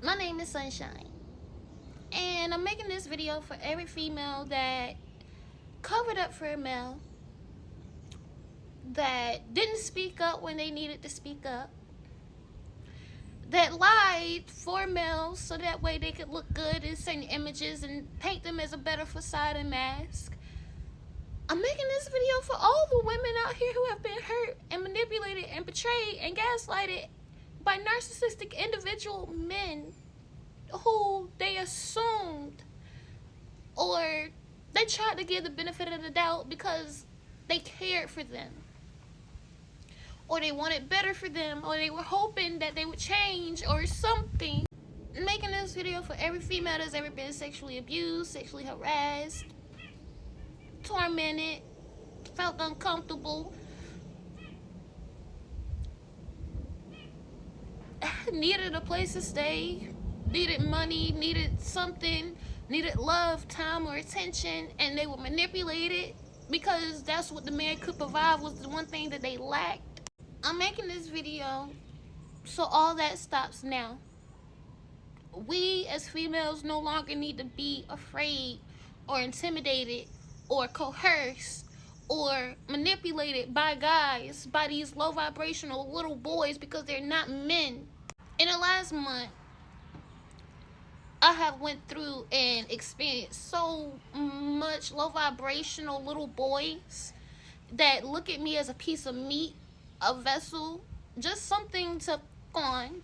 My name is Sunshine, and I'm making this video for every female that covered up for a male, that didn't speak up when they needed to speak up, that lied for males so that way they could look good in certain images and paint them as a better facade and mask. I'm making this video for all the women out here who have been hurt and manipulated and betrayed and gaslighted by narcissistic individual men who they assumed or they tried to give the benefit of the doubt because they cared for them, or they wanted better for them, or they were hoping that they would change or something. I'm making this video for every female that's ever been sexually abused, sexually harassed, tormented, felt uncomfortable, needed a place to stay, needed money, needed something, needed love, time, or attention, and they were manipulated because that's what the man could provide, was the one thing that they lacked. I'm making this video so all that stops now. We as females no longer need to be afraid or intimidated or coerced or manipulated by guys, by these low vibrational little boys, because they're not men. In the last month, I have went through and experienced so much low vibrational little boys that look at me as a piece of meat, a vessel, just something to on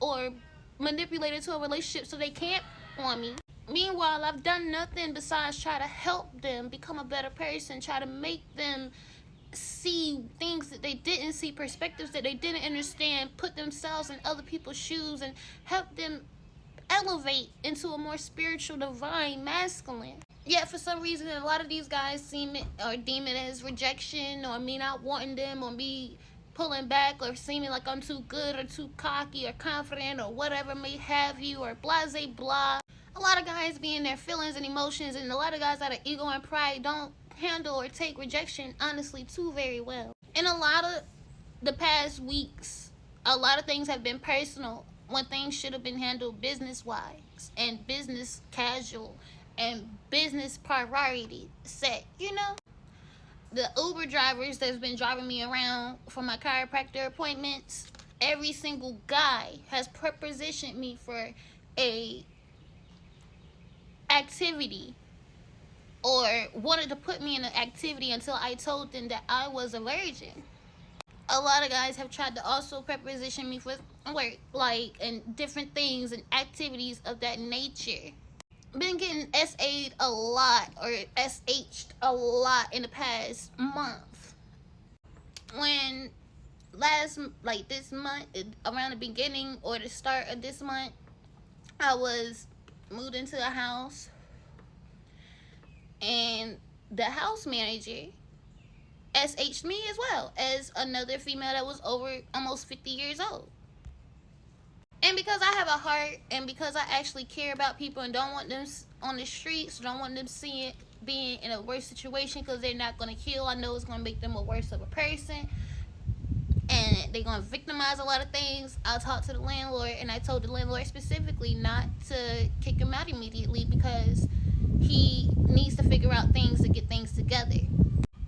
or manipulate into a relationship so they can't on me. Meanwhile, I've done nothing besides try to help them become a better person, try to make them see things that they didn't see, perspectives that they didn't understand, put themselves in other people's shoes, and help them elevate into a more spiritual, divine, masculine. Yet for some reason, a lot of these guys deem it as rejection, or me not wanting them, or me pulling back, or seeming like I'm too good or too cocky or confident or whatever may have you, or blase blah. A lot of guys be in their feelings and emotions, and a lot of guys out of ego and pride don't handle or take rejection honestly too very well. In a lot of the past weeks, a lot of things have been personal when things should have been handled business wise and business casual and business priority set, The Uber drivers that's been driving me around for my chiropractor appointments, every single guy has prepositioned me for a activity or wanted to put me in an activity until I told them that I was a virgin. A lot of guys have tried to also preposition me for work, and different things and activities of that nature. Been getting SA'd a lot, or SH'd a lot in the past month. When this month, around the beginning or the start of this month, I was moved into a house, and the house manager SH'd me as well as another female that was over almost 50 years old. And because I have a heart, and because I actually care about people and don't want them on the streets, don't want them being in a worse situation, because they're not going to kill. I know it's going to make them a worse of a person, and they're going to victimize a lot of things. I talked to the landlord, and I told the landlord specifically not to kick him out immediately, because he needs to figure out things to get things together.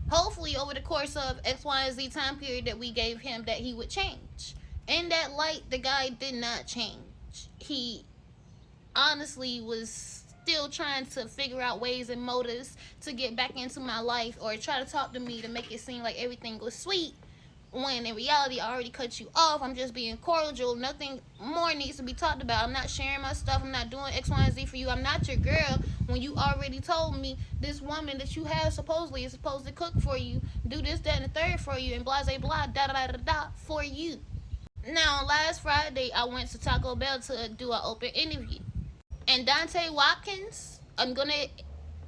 Hopefully over the course of X, Y, and Z time period that we gave him, that he would change. In that light, the guy did not change. He honestly was still trying to figure out ways and motives to get back into my life, or try to talk to me to make it seem like everything was sweet, when in reality I already cut you off. I'm just being cordial. Nothing more needs to be talked about. I'm not sharing my stuff. I'm not doing X, Y, and Z for you. I'm not your girl when you already told me this woman that you have supposedly is supposed to cook for you, do this, that, and the third for you, and blah, blah, da, da, da, da, for you. Now, last Friday, I went to Taco Bell to do an open interview. And Dante Watkins, I'm going to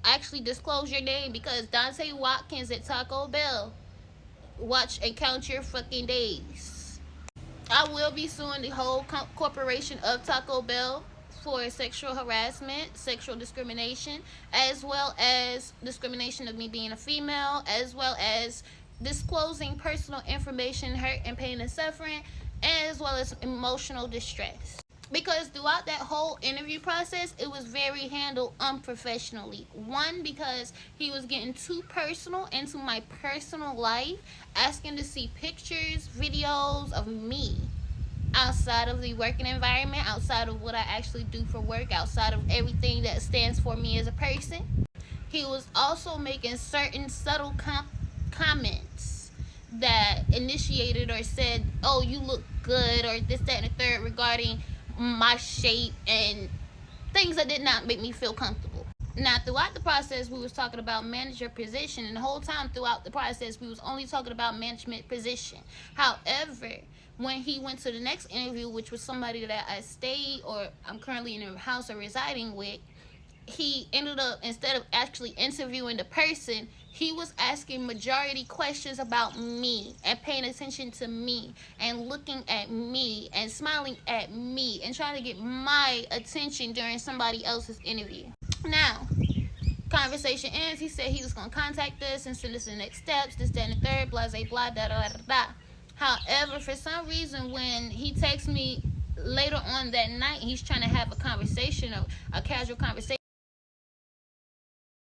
actually disclose your name, because Dante Watkins at Taco Bell, watch and count your fucking days. I will be suing the whole corporation of Taco Bell for sexual harassment, sexual discrimination, as well as discrimination of me being a female, as well as disclosing personal information, hurt and pain and suffering, as well as emotional distress. Because throughout that whole interview process, it was very handled unprofessionally. One, because he was getting too personal into my personal life, asking to see pictures, videos of me outside of the working environment, outside of what I actually do for work, outside of everything that stands for me as a person. He was also making certain subtle comments that initiated or said, oh, you look good, or this, that, and the third, regarding my shape and things that did not make me feel comfortable. Now, throughout the process, we was talking about manager position, and the whole time throughout the process, we was only talking about management position. However, when he went to the next interview, which was somebody that I stayed or I'm currently in a house or residing with, he ended up, instead of actually interviewing the person, he was asking majority questions about me and paying attention to me and looking at me and smiling at me and trying to get my attention during somebody else's interview. Now, conversation ends. He said he was going to contact us and send us the next steps, this, that, and the third, blah, blah, blah, da, da, da, da. However, for some reason, when he texts me later on that night, he's trying to have a conversation, a casual conversation.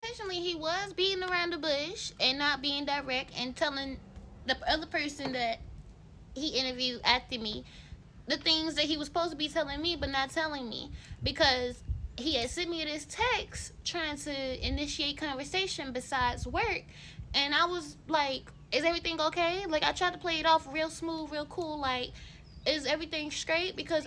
Occasionally, he was beating around the bush and not being direct and telling the other person that he interviewed after me the things that he was supposed to be telling me but not telling me, because he had sent me this text trying to initiate conversation besides work, and I was like, is everything okay? Like, I tried to play it off real smooth, real cool, like, is everything straight? Because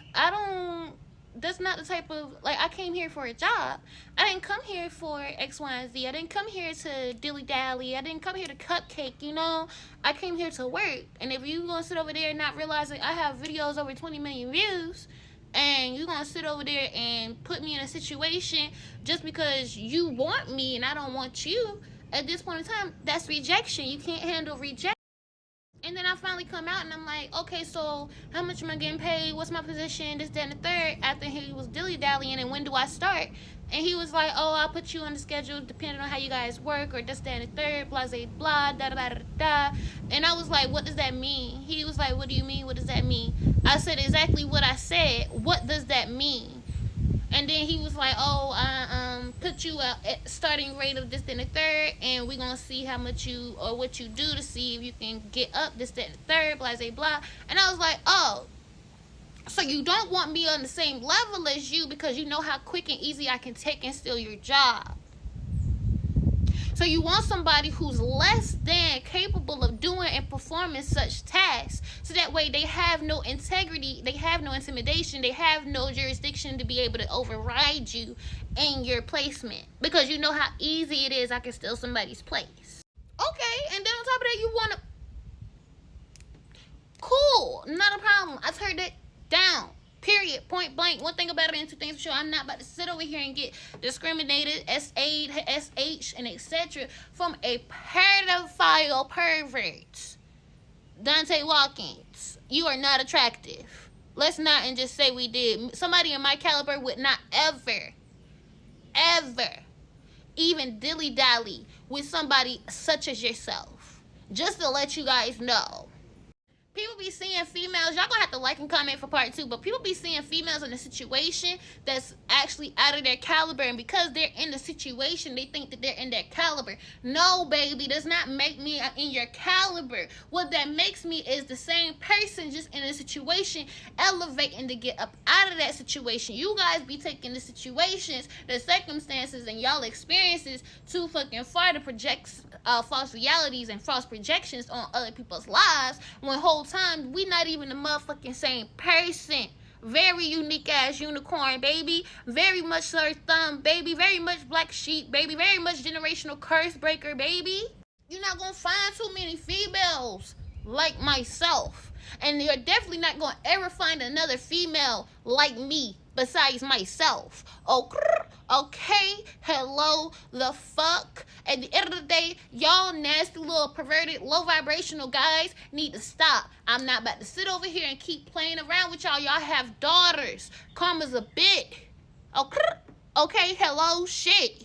that's not the type of, like, I came here for a job. I didn't come here for X, Y, and Z. I didn't come here to dilly-dally. I didn't come here to cupcake, you know? I came here to work. And if you gonna sit over there and not realizing I have videos over 20 million views, and you gonna sit over there and put me in a situation just because you want me and I don't want you, at this point in time, that's rejection. You can't handle rejection. And then I finally come out and I'm like, okay, so how much am I getting paid? What's my position? This, that, and the third. After he was dilly-dallying, and when do I start? And he was like, oh, I'll put you on the schedule depending on how you guys work, or this, that, and the third, blah, blah, blah, da, da, da, da, da. And I was like, what does that mean? He was like, what do you mean? What does that mean? I said exactly what I said. What does that mean? And then he was like, oh, I put you at starting rate of this, then the third, and we're going to see how much you, or what you do to see if you can get up this, that, and the third, blah, blah, blah. And I was like, oh, so you don't want me on the same level as you because you know how quick and easy I can take and steal your job. So you want somebody who's less than capable of doing and performing such tasks, so that way they have no integrity, they have no intimidation, they have no jurisdiction to be able to override you in your placement, because you know how easy it is I can steal somebody's place. Okay, and then on top of that, you want to, cool, not a problem. I turned it down. Period. Point blank. One thing about it and two things for sure. I'm not about to sit over here and get discriminated, S-A, S-H, and etc. from a pedophile pervert. Dante Watkins, you are not attractive. Let's not and just say we did. Somebody in my caliber would not ever even dilly-dally with somebody such as yourself. Just to let you guys know. People be seeing females, y'all gonna have to like and comment for part 2, but people be seeing females in a situation that's actually out of their caliber, and because they're in the situation, they think that they're in their caliber. No, baby, does not make me in your caliber. What that makes me is the same person, just in a situation, elevating to get up out of that situation. You guys be taking the situations, the circumstances, and y'all experiences too fucking far to project false realities and false projections on other people's lives, when whole time we not even the motherfucking same person. Very unique ass unicorn, baby. Very much Sir Thumb, baby. Very much Black Sheep, baby. Very much generational curse breaker, baby. You're not gonna find too many females like myself, and you're definitely not gonna ever find another female like me besides myself. Okay, hello, the fuck. At the end of the day, y'all nasty little perverted, low vibrational guys need to stop. I'm not about to sit over here and keep playing around with y'all. Y'all have daughters. Karma's a bitch. Okay, hello, shit.